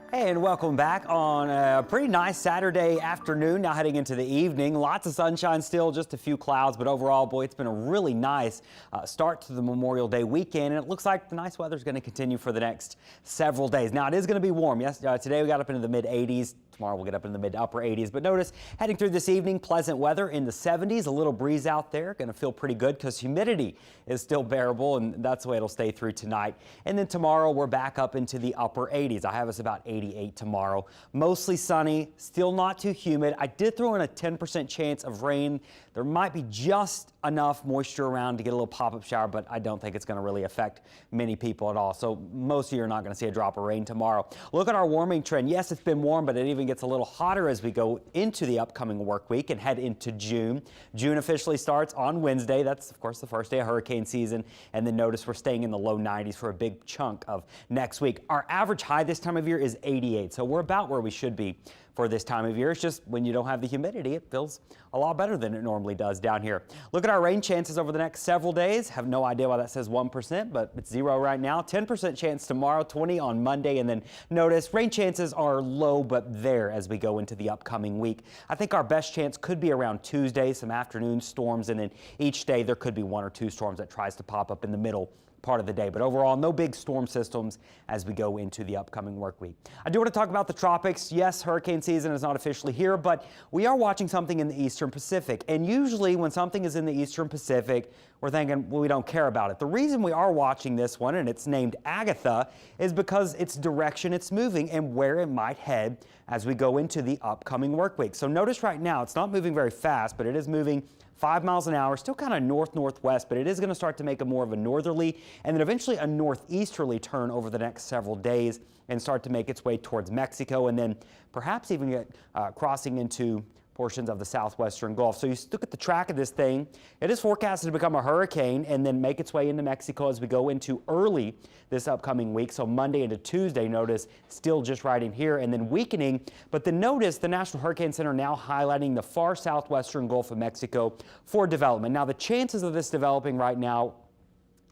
Hey, and welcome back on a pretty nice Saturday afternoon, now heading into the evening. Lots of sunshine still, just a few clouds, but overall, boy, it's been a really nice start to the Memorial Day weekend, and it looks like the nice weather is going to continue for the next several days. Now, it is going to be warm. Yes, today we got up into the mid-80s. Tomorrow we'll get up in the mid to upper 80s, but notice heading through this evening, pleasant weather in the 70s, a little breeze out there, going to feel pretty good because humidity is still bearable, and that's the way it'll stay through tonight. And then tomorrow we're back up into the upper 80s. I have us about 88 tomorrow. Mostly sunny, still not too humid. I did throw in a 10% chance of rain. There might be just enough moisture around to get a little pop-up shower, but I don't think it's going to really affect many people at all. So most of you are not going to see a drop of rain tomorrow. Look at our warming trend. Yes, it's been warm, but it even gets a little hotter as we go into the upcoming work week and head into June. June officially starts on Wednesday. That's, of course, the first day of hurricane season. And then notice we're staying in the low 90s for a big chunk of next week. Our average high this time of year is 88. So we're about where we should be for this time of year. It's just when you don't have the humidity, it feels a lot better than it normally does down here. Look at our rain chances over the next several days. Have no idea why that says 1%, but it's 0 right now. 10% chance tomorrow, 20 on Monday, and then notice rain chances are low but there as we go into the upcoming week. I think our best chance could be around Tuesday, some afternoon storms, and then each day there could be 1 or 2 storms that tries to pop up in the middle part of the day, but overall no big storm systems as we go into the upcoming work week. I do want to talk about the tropics. Yes, hurricane season is not officially here, but we are watching something in the Eastern Pacific, and usually when something is in the Eastern Pacific, we're thinking, well, we don't care about it. The reason we are watching this one, and it's named Agatha, is because its direction it's moving and where it might head as we go into the upcoming work week. So notice right now it's not moving very fast, but it is moving 5 miles an hour, still kind of north-northwest, but it is going to start to make a more of a northerly and then eventually a northeasterly turn over the next several days and start to make its way towards Mexico and then perhaps even get crossing into portions of the southwestern Gulf. So you look at the track of this thing, it is forecasted to become a hurricane and then make its way into Mexico as we go into early this upcoming week. So Monday into Tuesday, notice still just right in here and then weakening. But then notice the National Hurricane Center now highlighting the far southwestern Gulf of Mexico for development. Now the chances of this developing right now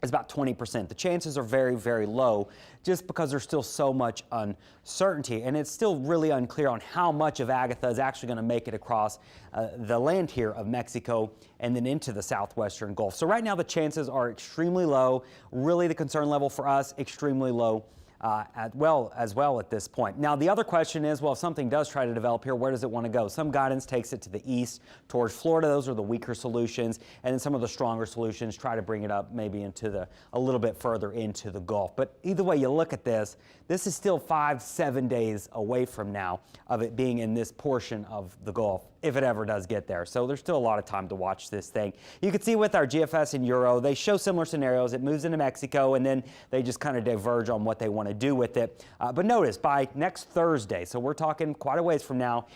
is about 20%. The chances are very, very low just because there's still so much uncertainty, and it's still really unclear on how much of Agatha is actually going to make it across the land here of Mexico and then into the southwestern Gulf. So right now the chances are extremely low. Really the concern level for us, extremely low. As well at this point. Now the other question is, well, if something does try to develop here, where does it want to go? Some guidance takes it to the east towards Florida. Those are the weaker solutions, and then some of the stronger solutions try to bring it up maybe into a little bit further into the Gulf. But either way you look at this is still 5-7 days away from now of it being in this portion of the Gulf, if it ever does get there. So there's still a lot of time to watch this thing. You can see with our GFS and Euro, they show similar scenarios. It moves into Mexico and then they just kind of diverge on what they want to do with it. But notice by next Thursday, so we're talking quite a ways from now,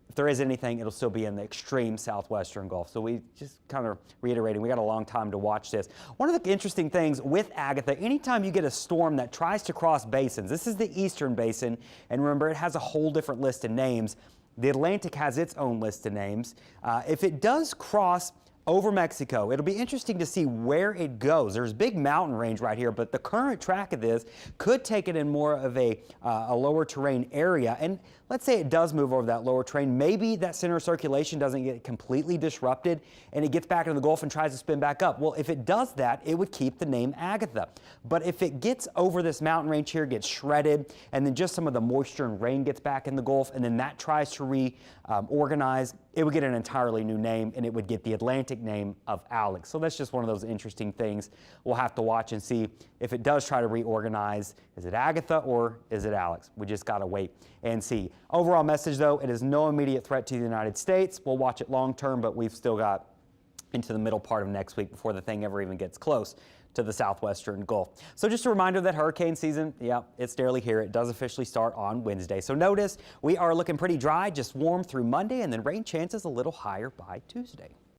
if there is anything, it'll still be in the extreme southwestern Gulf. So we just kind of reiterating, we got a long time to watch this. One of the interesting things with Agatha, anytime you get a storm that tries to cross basins, this is the eastern basin, and remember it has a whole different list of names. The Atlantic has its own list of names. If it does cross over Mexico, it'll be interesting to see where it goes. There's a big mountain range right here, but the current track of this could take it in more of a lower terrain area. And let's say it does move over that lower terrain. Maybe that center of circulation doesn't get completely disrupted and it gets back into the Gulf and tries to spin back up. Well, if it does that, it would keep the name Agatha. But if it gets over this mountain range here, gets shredded, and then just some of the moisture and rain gets back in the Gulf, and then that tries to reorganize, it would get an entirely new name, and it would get the Atlantic name of Alex. So that's just one of those interesting things we'll have to watch and see if it does try to reorganize. Is it Agatha or is it Alex? We just got to wait and see. Overall message, though, it is no immediate threat to the United States. We'll watch it long term, but we've still got into the middle part of next week before the thing ever even gets close to the southwestern Gulf. So just a reminder that hurricane season, yeah, it's nearly here. It does officially start on Wednesday. So notice we are looking pretty dry, just warm through Monday, and then rain chances a little higher by Tuesday.